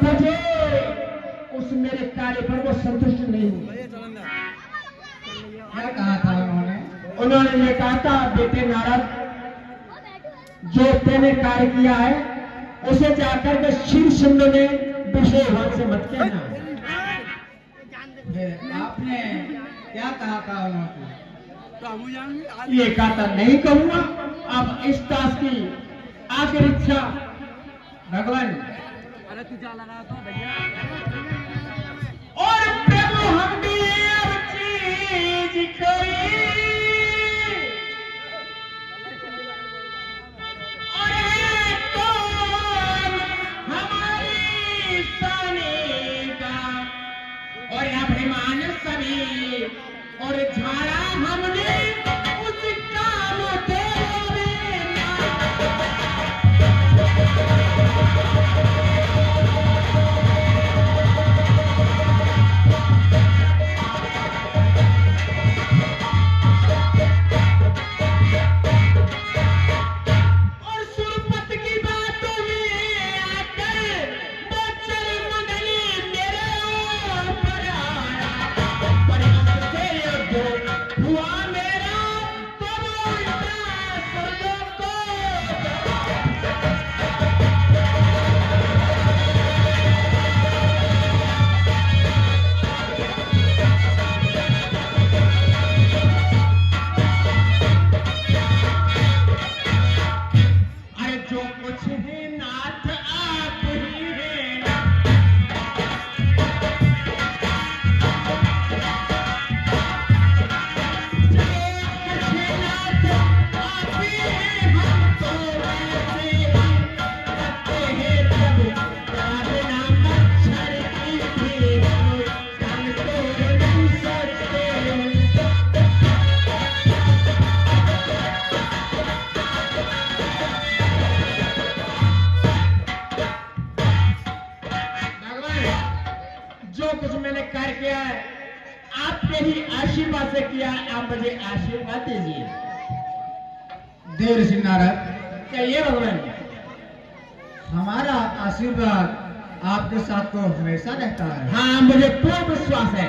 बजे उस मेरे कार्य पर वो संतुष्ट नहीं हुए। क्या कहा था उन्होंने? उन्होंने ये कहा था, बेटे नारद, जो तेने कार्य किया है उसे जाकर के शिव सुंदर में विषय भाव से मत कहना। आपने क्या कहा था उन्होंने? ये कहा था नहीं कहूंगा। अब इस दास की आखिर इच्छा भगवान। अरे तू जा लगा तो भैया। और प्रभु हम भी अब चीज कोई और कौन हमारी सानी का और अभिमान सभी और झाड़ा हमने उस काम तेरे और सुरपत की बातों में आकर बच्चर मंडली मेरे ऊपर आया। परिणत से जो हुआ मेरा तो वो इतना सर्वों को अरे जो कुछ है नाथ आप ही हैं। जो कुछ है नाथ आप ही हैं, हम तो वैसे ही करते हैं जब चाहना मच्छर की भी संग तो नहीं सकते। भगवान, जो कुछ मैंने कार्य किया है आपके ही आशीर्वाद से किया है, आप मुझे आशीर्वाद दीजिए। देव ऋषि नारद, कहिए भगवान। हमारा आशीर्वाद आपके साथ तो हमेशा रहता है। हाँ, मुझे पूर्ण विश्वास है।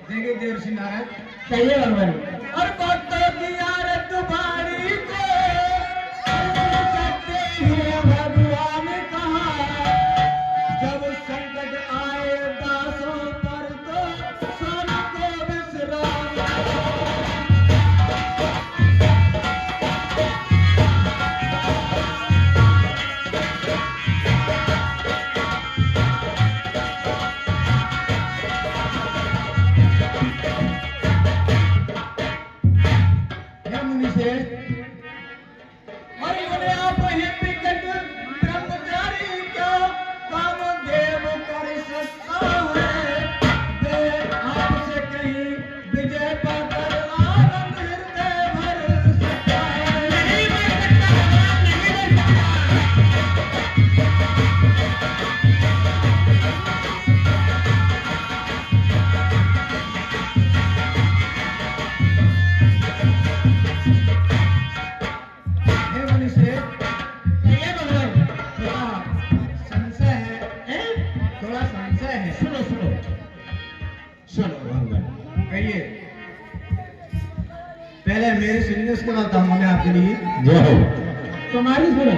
देखिए देव ऋषि नारद, कहिए भगवान। और भक्तों की आरत बाणी को करते हैं भगवान कहा। जब संकट आए दासों पर तो सन को विश्राम। हे मुनि श्रेष्ठ, और बोले आप हैं विकट ब्रह्मचारी क्यों कामदेव कर सकता है। दे आपसे कहीं विजय पाकर आनंद हृदय भर सकता है। नहीं मैं सकता भगवान, नहीं मैं सकता। हे मुनि श्रेष्ठ, कहिए भगवान। थोड़ा संशय है, हैं? थोड़ा संशय है। सुनो सुनो सुनो भगवान। कहिए। पहले मेरे सुनिए, उसके बाद हम बोले आपके लिए। जय हो। तुम्हारी सुनो।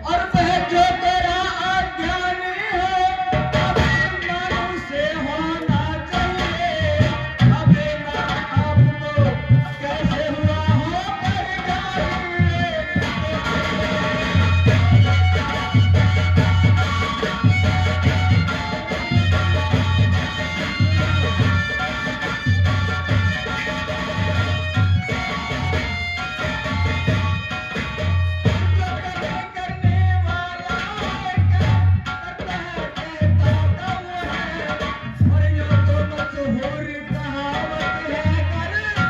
और वह जो तेरा अज्ञानी हो अबे मन से होना चाहिए। अबे मन आपको कैसे हुआ हो कर जानिए। करने वाला करता है कहता है। और यो तो मशहूर कहावत है करता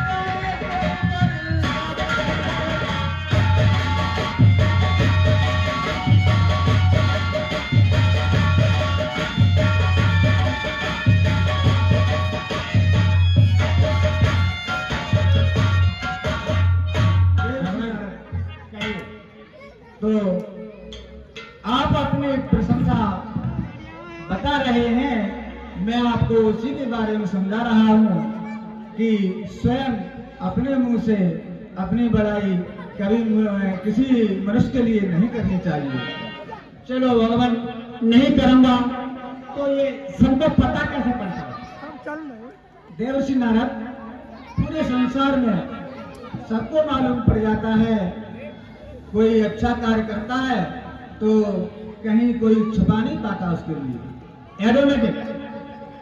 तो आप अपनी प्रशंसा बता रहे हैं, मैं आपको उसी के बारे में समझा रहा हूँ कि स्वयं अपने मुंह से अपनी बड़ाई कभी किसी मनुष्य के लिए नहीं करनी चाहिए। चलो भगवान, नहीं करूंगा तो ये सबको पता कैसे पड़ता? देवर्षि नारद, पूरे संसार में सबको मालूम पड़ जाता है, कोई अच्छा कार्य करता है तो कहीं कोई छुपा नहीं पाता उसके लिए। ऑटोमेटिक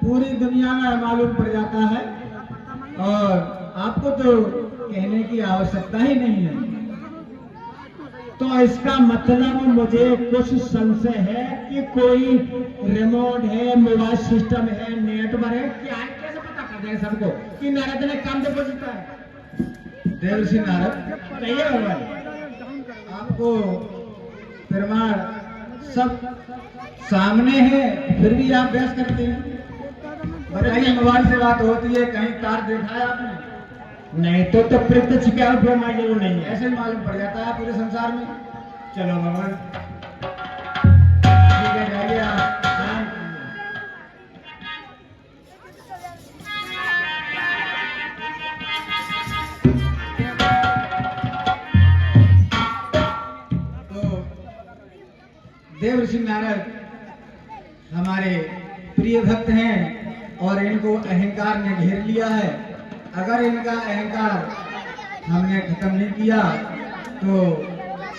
पूरी दुनिया में मालूम पड़ जाता है और आपको तो कहने की आवश्यकता ही नहीं है। तो इसका मतलब मुझे कुछ संशय है कि कोई रिमोट है, मोबाइल सिस्टम है, नेटवर्क है, क्या है, कैसे पता कर जाए सबको कि नारद ने काम देखो जीता है? देवर्षि नारद, कहिए भगवान, आपको प्रमाण सब सामने है, फिर भी आप बहस करते हैं। बताइए, मोबाइल से बात होती है, कहीं तार देखा है आपने? नहीं तो प्रत्यक्ष क्या प्रमाण जरूर नहीं है, ऐसे ही मालूम पड़ जाता है पूरे संसार में। चलो भगवान, ठीक है, जाइए आप। तो देवर्षि नारद हमारे प्रिय भक्त हैं और इनको अहंकार ने घेर लिया है। अगर इनका अहंकार हमने खत्म नहीं किया तो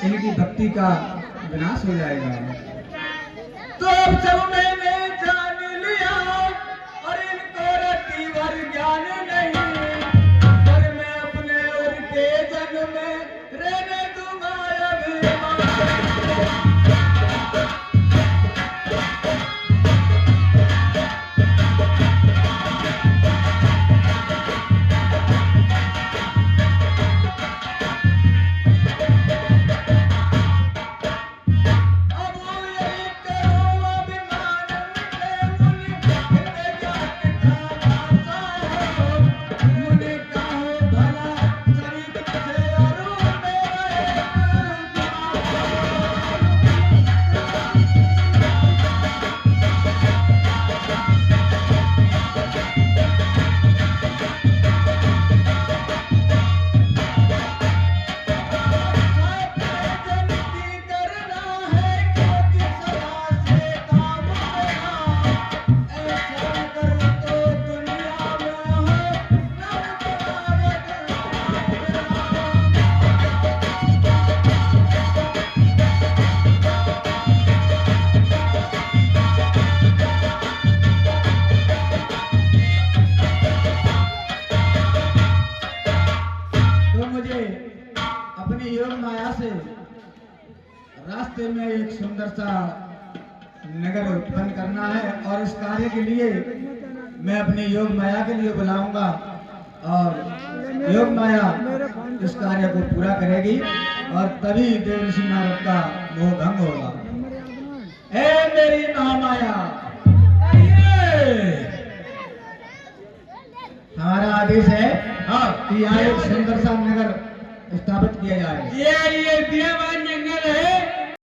इनकी भक्ति का विनाश हो जाएगा। तो अब सब मैंने जान लिया और इनको रत्ती भर ज्ञान नहीं, पर मैं अपने उनके जन में रहने दूंगा अभिमान। रास्ते में एक सुंदर सा नगर उत्पन्न करना है और इस कार्य के लिए मैं अपनी योग माया के लिए बुलाऊंगा और योग माया इस कार्य को पूरा करेगी और तभी देवर्षि नारद का मोह भंग होगा। हे मेरी महामाया, हमारा आदेश है कि यहाँ एक सुंदर सा नगर स्थापित किया जाए। ये दियाबाद जंगल है,